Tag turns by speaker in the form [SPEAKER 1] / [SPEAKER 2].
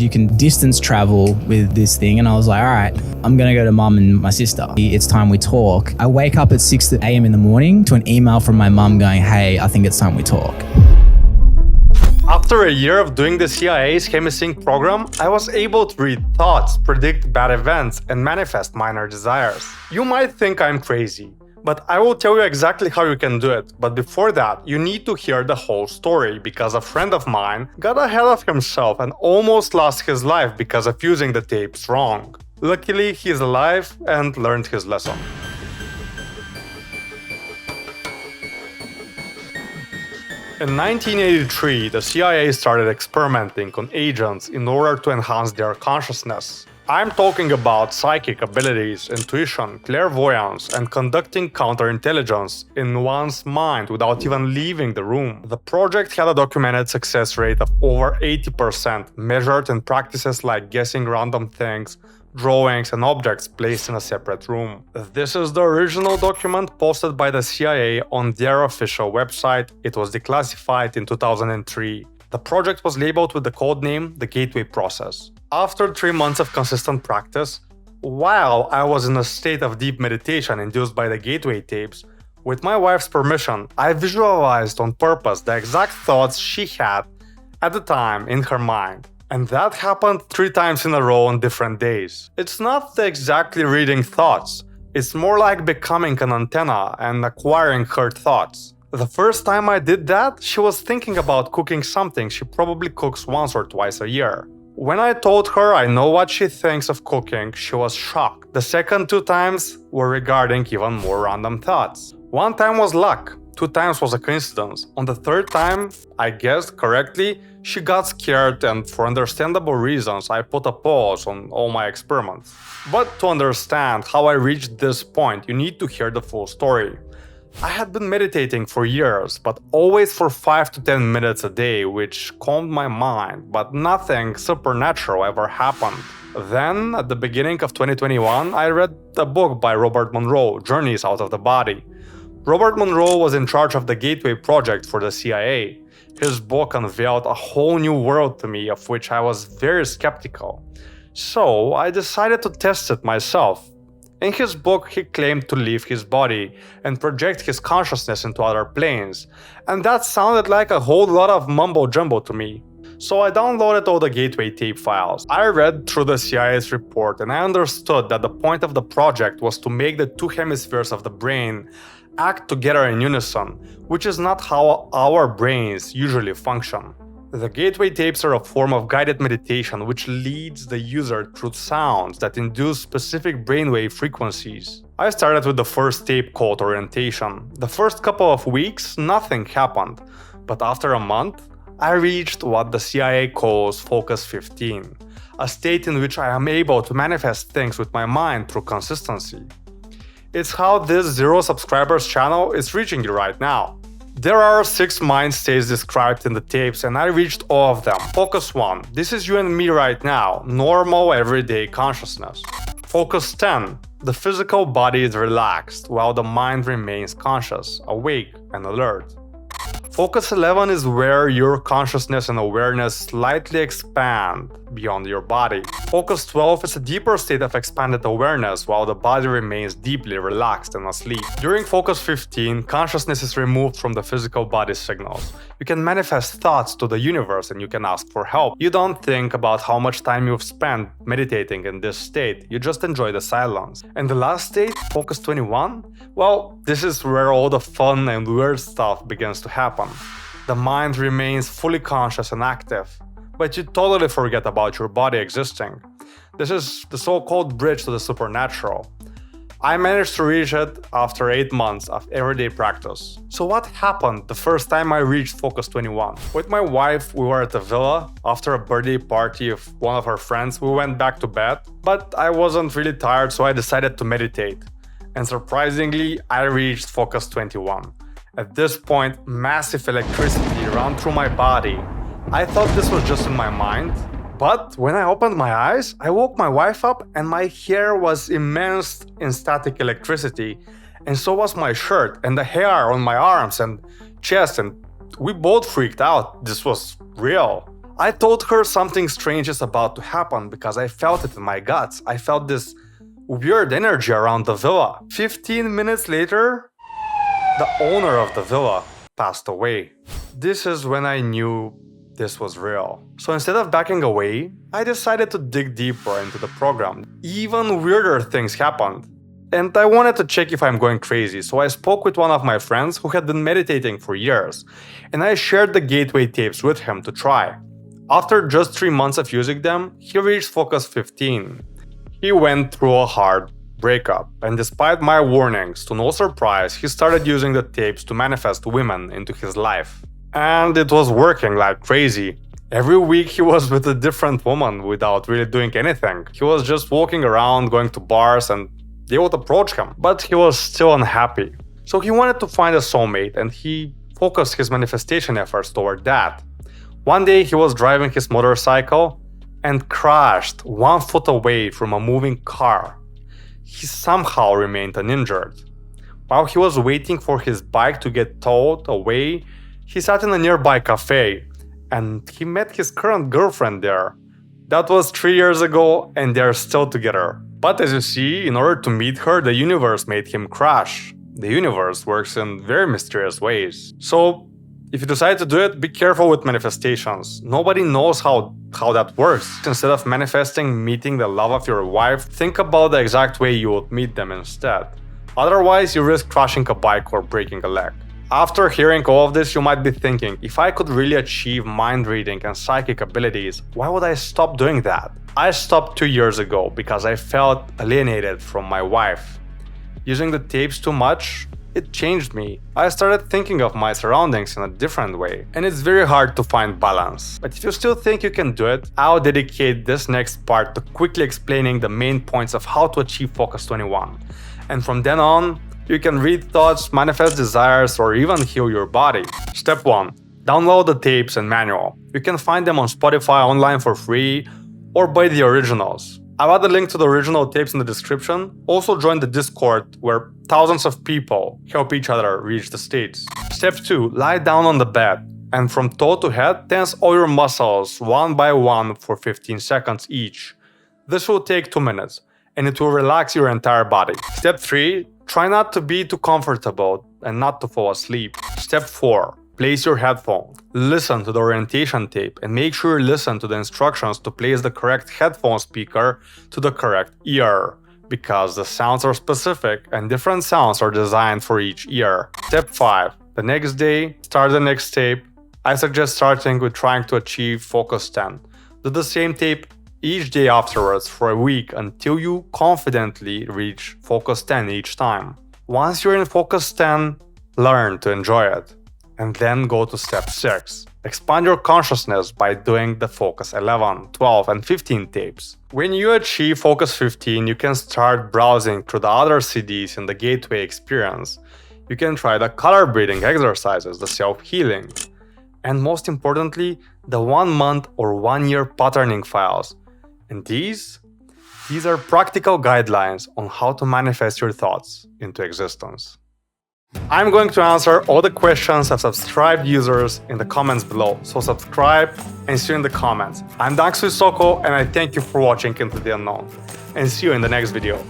[SPEAKER 1] you can distance travel with this thing. And I was like, all right, I'm going to go to mum and my sister. It's time we talk. I wake up at 6 a.m. in the morning to an email from my mum going, hey, I think it's time we talk.
[SPEAKER 2] After a year of doing the CIA's Hemi-Sync program, I was able to read thoughts, predict bad events, and manifest minor desires. You might think I'm crazy, but I will tell you exactly how you can do it. But before that, you need to hear the whole story, because a friend of mine got ahead of himself and almost lost his life because of using the tapes wrong. Luckily, he's alive and learned his lesson. In 1983, the CIA started experimenting on agents in order to enhance their consciousness. I'm talking about psychic abilities, intuition, clairvoyance, and conducting counterintelligence in one's mind without even leaving the room. The project had a documented success rate of over 80%, measured in practices like guessing random things, drawings, and objects placed in a separate room. This is the original document posted by the CIA on their official website. It was declassified in 2003. The project was labeled with the codename The Gateway Process. After 3 months of consistent practice, while I was in a state of deep meditation induced by the Gateway tapes, with my wife's permission, I visualized on purpose the exact thoughts she had at the time in her mind. And that happened 3 times in a row on different days. It's not exactly reading thoughts, it's more like becoming an antenna and acquiring her thoughts. The first time I did that, she was thinking about cooking something she probably cooks once or twice a year. When I told her I know what she thinks of cooking, she was shocked. The second 2 times were regarding even more random thoughts. 1 time was luck, 2 times was a coincidence. On the 3rd time, I guessed correctly, she got scared, and for understandable reasons, I put a pause on all my experiments. But to understand how I reached this point, you need to hear the full story. I had been meditating for years, but always for 5 to 10 minutes a day, which calmed my mind, but nothing supernatural ever happened. Then, at the beginning of 2021, I read a book by Robert Monroe, Journeys Out of the Body. Robert Monroe was in charge of the Gateway project for the CIA. His book unveiled a whole new world to me, of which I was very skeptical. So I decided to test it myself. In his book, he claimed to leave his body and project his consciousness into other planes, and that sounded like a whole lot of mumbo-jumbo to me. So I downloaded all the Gateway tape files. I read through the CIA's report, and I understood that the point of the project was to make the 2 hemispheres of the brain act together in unison, which is not how our brains usually function. The Gateway tapes are a form of guided meditation which leads the user through sounds that induce specific brainwave frequencies. I started with the first tape called Orientation. The first couple of weeks, nothing happened, but after a month, I reached what the CIA calls Focus 15, a state in which I am able to manifest things with my mind through consistency. It's how this 0 subscribers channel is reaching you right now. There are 6 mind states described in the tapes, and I reached all of them. Focus 1. This is you and me right now, normal everyday consciousness. Focus 10. The physical body is relaxed, while the mind remains conscious, awake, and alert. Focus 11 is where your consciousness and awareness slightly expand beyond your body. Focus 12 is a deeper state of expanded awareness while the body remains deeply relaxed and asleep. During Focus 15, consciousness is removed from the physical body signals. You can manifest thoughts to the universe and you can ask for help. You don't think about how much time you've spent meditating in this state, you just enjoy the silence. And the last state, Focus 21, well, this is where all the fun and weird stuff begins to happen. The mind remains fully conscious and active, but you totally forget about your body existing. This is the so-called bridge to the supernatural. I managed to reach it after 8 months of everyday practice. So what happened the first time I reached Focus 21? With my wife, we were at a villa. After a birthday party of one of her friends, we went back to bed, but I wasn't really tired, so I decided to meditate. And surprisingly, I reached Focus 21. At this point, massive electricity ran through my body. I thought this was just in my mind, but when I opened my eyes, I woke my wife up and my hair was immersed in static electricity, and so was my shirt and the hair on my arms and chest, and we both freaked out. This was real. I told her something strange is about to happen because I felt it in my guts. I felt this weird energy around the villa. 15 minutes later, the owner of the villa passed away. This is when I knew this was real. So instead of backing away, I decided to dig deeper into the program. Even weirder things happened. And I wanted to check if I'm going crazy, so I spoke with one of my friends who had been meditating for years, and I shared the gateway tapes with him to try. After just 3 months of using them, he reached Focus 15. He went through a hard breakup, and despite my warnings, to no surprise, he started using the tapes to manifest women into his life. And it was working like crazy. Every week he was with a different woman without really doing anything. He was just walking around, going to bars, and they would approach him. But he was still unhappy. So he wanted to find a soulmate, and he focused his manifestation efforts toward that. One day he was driving his motorcycle and crashed 1 foot away from a moving car. He somehow remained uninjured. While he was waiting for his bike to get towed away, he sat in a nearby cafe and he met his current girlfriend there. That was 3 years ago and they're still together. But as you see, in order to meet her, the universe made him crash. The universe works in very mysterious ways. So, if you decide to do it, be careful with manifestations. Nobody knows how that works. Instead of manifesting meeting the love of your wife, think about the exact way you would meet them instead. Otherwise, you risk crashing a bike or breaking a leg. After hearing all of this, you might be thinking, if I could really achieve mind reading and psychic abilities, why would I stop doing that? I stopped 2 years ago because I felt alienated from my wife. Using the tapes too much, it changed me. I started thinking of my surroundings in a different way, and it's very hard to find balance. But if you still think you can do it, I'll dedicate this next part to quickly explaining the main points of how to achieve Focus 21. And from then on, you can read thoughts, manifest desires, or even heal your body. Step 1. Download the tapes and manual. You can find them on Spotify online for free, or buy the originals. I'll add a link to the original tapes in the description. Also join the Discord where thousands of people help each other reach the states. Step 2. Lie down on the bed and from toe to head tense all your muscles one by one for 15 seconds each. This will take 2 minutes and it will relax your entire body. Step 3. Try not to be too comfortable and not to fall asleep. Step 4. Place your headphone. Listen to the orientation tape and make sure you listen to the instructions to place the correct headphone speaker to the correct ear, because the sounds are specific and different sounds are designed for each ear. Step 5. The next day, start the next tape. I suggest starting with trying to achieve Focus 10. Do the same tape each day afterwards for a week until you confidently reach Focus 10 each time. Once you're in Focus 10, learn to enjoy it. And then go to step 6. Expand your consciousness by doing the Focus 11, 12, and 15 tapes. When you achieve Focus 15, you can start browsing through the other CDs in the Gateway experience. You can try the color breathing exercises, the self-healing, and most importantly, the 1 month or 1 year patterning files. And these are practical guidelines on how to manifest your thoughts into existence. I'm going to answer all the questions of subscribed users in the comments below, so subscribe and see you in the comments. I'm Xuisoko and I thank you for watching Into the Unknown, and see you in the next video.